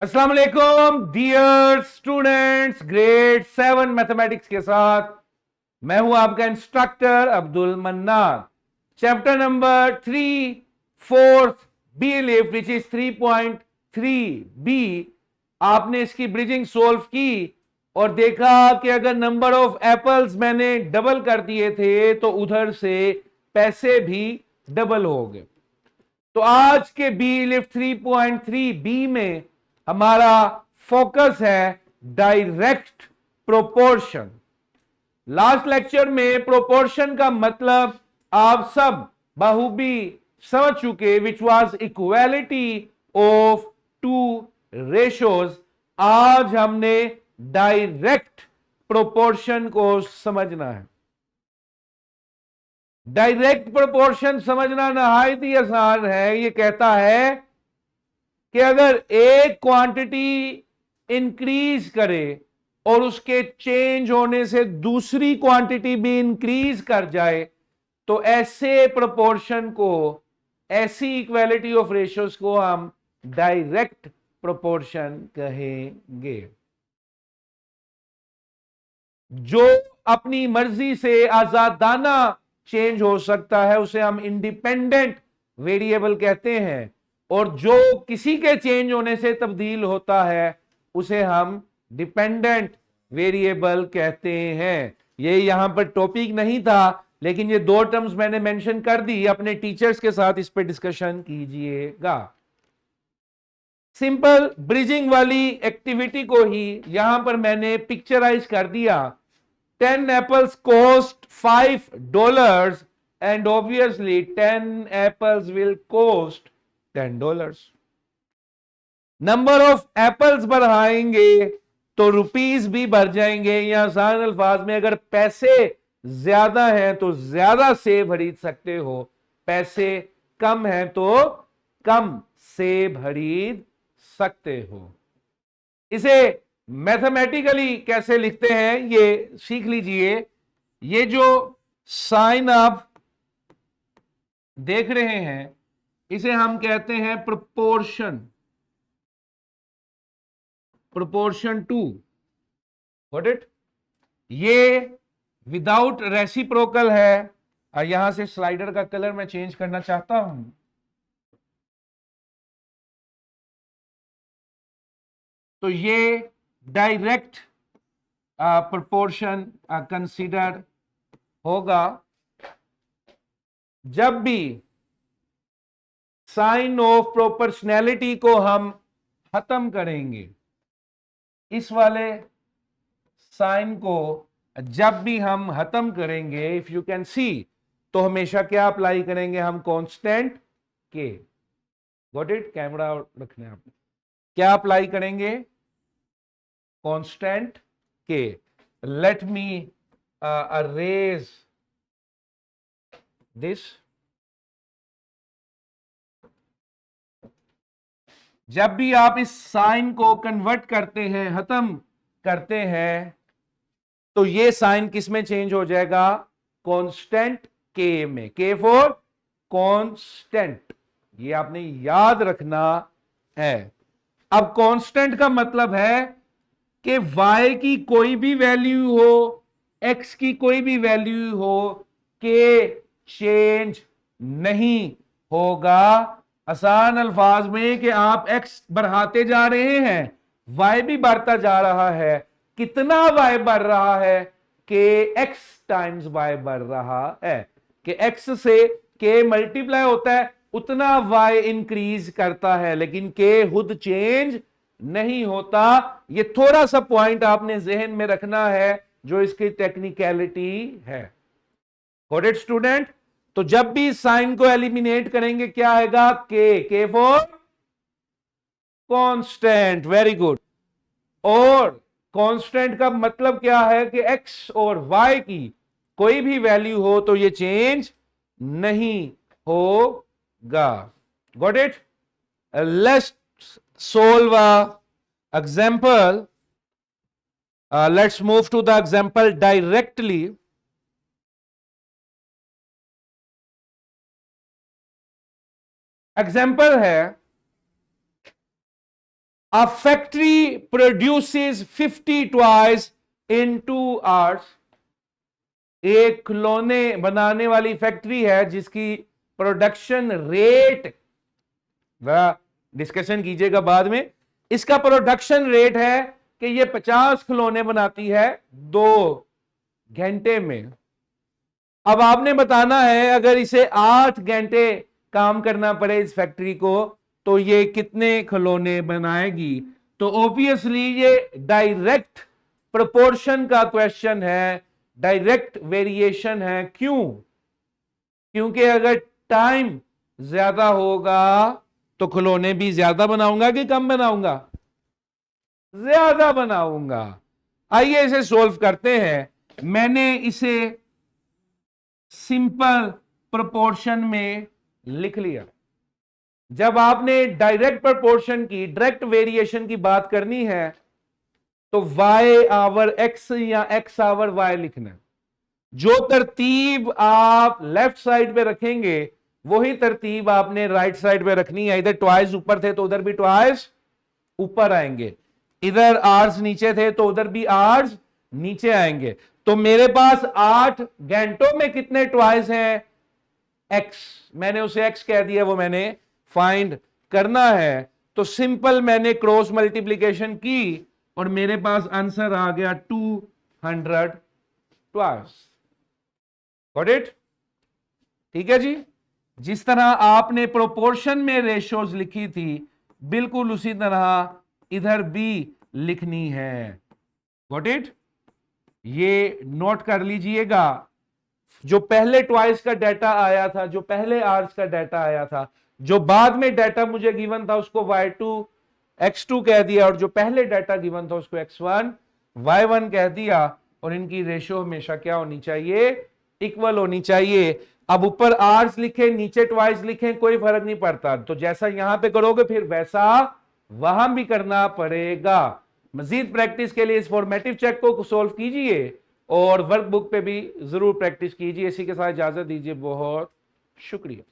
अस्सलाम वालेकुम dear students, grade 7 mathematics के साथ मैं हूं आपका instructor Abdul Mannan. Chapter number 3 fourth B lift which is 3.3 B. आपने इसकी ब्रिजिंग सोल्व की और देखा कि अगर नंबर ऑफ एप्पल्स मैंने डबल कर दिए थे तो उधर से पैसे भी डबल हो गए। तो आज के बी लिफ्ट 3.3 बी में हमारा फोकस है डायरेक्ट प्रोपोर्शन। लास्ट लेक्चर में प्रोपोर्शन का मतलब आप सब बाहुबी समझ चुके, which was equality of two ratios. आज हमने डायरेक्ट प्रोपोर्शन को समझना है। डायरेक्ट प्रोपोर्शन समझना नहायत ही आसान है। ये कहता है कि अगर एक क्वांटिटी इंक्रीज करे और उसके चेंज होने से दूसरी क्वांटिटी भी इंक्रीज कर जाए तो ऐसे प्रोपोर्शन को, ऐसी इक्वालिटी ऑफ रेशियोज को हम डायरेक्ट प्रोपोर्शन कहेंगे। जो अपनी मर्जी से आजादाना चेंज हो सकता है उसे हम इंडिपेंडेंट वेरिएबल कहते हैं, और जो किसी के चेंज होने से तब्दील होता है उसे हम डिपेंडेंट वेरिएबल कहते हैं। ये यहां पर टॉपिक नहीं था, लेकिन ये दो टर्म्स मैंने मेंशन कर दी। अपने टीचर्स के साथ इस पर डिस्कशन कीजिएगा। सिंपल ब्रिजिंग वाली एक्टिविटी को ही यहां पर मैंने पिक्चराइज कर दिया। 10 apples cost $5 and obviously 10 apples will cost $10. Number of apples बढ़ाएंगे तो रुपीस भी बढ़ जाएंगे, या आसान अल्फाज में अगर पैसे ज्यादा हैं तो ज्यादा सेब खरीद सकते हो, पैसे कम हैं तो कम सेब खरीद सकते हो। इसे मैथमेटिकली कैसे लिखते हैं ये सीख लीजिए। ये जो साइन आप देख रहे हैं इसे हम कहते हैं proportion, proportion too. Got it? ये विदाउट रेसिप्रोकल है। और यहां से स्लाइडर का कलर मैं चेंज करना चाहता हूं। तो ये डायरेक्ट प्रोपोर्शन कंसीडर होगा जब भी साइन ऑफ प्रोपोर्शनैलिटी को हम खत्म करेंगे। इस वाले साइन को जब भी हम खत्म करेंगे, इफ यू कैन सी, तो हमेशा क्या अप्लाई करेंगे हम? कांस्टेंट के। Got it? कैमरा रखने आप क्या अप्लाई करेंगे? कांस्टेंट के। Let me arrays this. जब भी आप इस साइन को कन्वर्ट करते हैं, खत्म करते हैं, तो ये साइन किस में चेंज हो जाएगा? कांस्टेंट के में। के फॉर कांस्टेंट, ये आपने याद रखना है। अब कांस्टेंट का मतलब है कि y की कोई भी वैल्यू हो, x की कोई भी वैल्यू हो, के चेंज नहीं होगा। आसान अल्फाज में कि आप x बढ़ाते जा रहे हैं, y भी बढ़ता जा रहा है। कितना y बढ़ रहा है? के x टाइम्स y बढ़ रहा है। कि x से k मल्टीप्लाई होता है उतना y इंक्रीज करता है, लेकिन k खुद चेंज नहीं होता। ये थोड़ा सा पॉइंट आपने जहन में रखना है जो इसकी टेक्निकलिटी है। Got it student? तो जब भी साइन को एलिमिनेट करेंगे क्या आएगा? के फॉर कांस्टेंट। Very good. और कांस्टेंट का मतलब क्या है? कि एक्स और वाई की कोई भी वैल्यू हो तो ये चेंज नहीं होगा। Got it? Let's solve a example. Let's move to the example directly. Example है A factory produces 50 toys in 2 hours. एक खिलौने बनाने वाली फैक्ट्री है जिसकी प्रोडक्शन रेट, डिस्कशन कीजिएगा बाद में, इसका प्रोडक्शन रेट है कि ये 50 खिलौने बनाती है 2 घंटे में। अब आपने बताना है अगर इसे 8 घंटे काम करना पड़े इस फैक्ट्री को तो ये कितने खिलौने बनाएगी। तो ऑब्वियसली ये डायरेक्ट प्रोपोर्शन का क्वेश्चन है, डायरेक्ट वेरिएशन है। क्यों? क्योंकि अगर टाइम ज्यादा होगा तो खिलौने भी ज्यादा बनाऊंगा कि कम बनाऊंगा? ज्यादा बनाऊंगा। आइए इसे सॉल्व करते हैं। मैंने इसे सिंपल प्रोपोर्शन में लिख लिया। जब आपने डायरेक्ट प्रोपोर्शन की, डायरेक्ट वेरिएशन की बात करनी है तो y आवर x या x आवर y लिखना है। जो तरतीब आप लेफ्ट साइड पे रखेंगे वही तरतीब आपने राइट साइड पे रखनी है। इधर ट्वाइस ऊपर थे तो उधर भी ट्वाइस ऊपर आएंगे, इधर आर्स नीचे थे तो उधर भी आर्स नीचे आएंगे। तो मेरे पास 8 घंटों में कितने ट्वाइस हैं? x, मैंने उसे x कह दिया, वो मैंने फाइंड करना है। तो सिंपल मैंने क्रॉस मल्टीप्लीकेशन की और मेरे पास आंसर आ गया 200 ट्वाइस। Got it? ठीक है जी। जिस तरह आपने प्रोपोर्शन में रेशियोज लिखी थी बिल्कुल उसी तरह इधर भी लिखनी है। Got it? ये नोट कर लीजिएगा। जो पहले ट्वाइस का डाटा आया था, जो पहले आर्स का डाटा आया था, जो बाद में डाटा मुझे गिवन था उसको y2 x2 कह दिया और जो पहले डाटा गिवन था उसको x1 y1 कह दिया। और इनकी रेशियो हमेशा क्या होनी चाहिए? इक्वल होनी चाहिए। अब ऊपर आर्स लिखे नीचे ट्वाइस लिखे कोई फर्क नहीं पड़ता। तो जैसा यहां पे करोगे फिर वैसा वहां भी करना पड़ेगा। मजीद प्रैक्टिस के लिए इस फॉर्मेटिव चेक को सॉल्व कीजिए और वर्कबुक पे भी जरूर प्रैक्टिस कीजिए। इसी के साथ इजाजत दीजिए। बहुत शुक्रिया।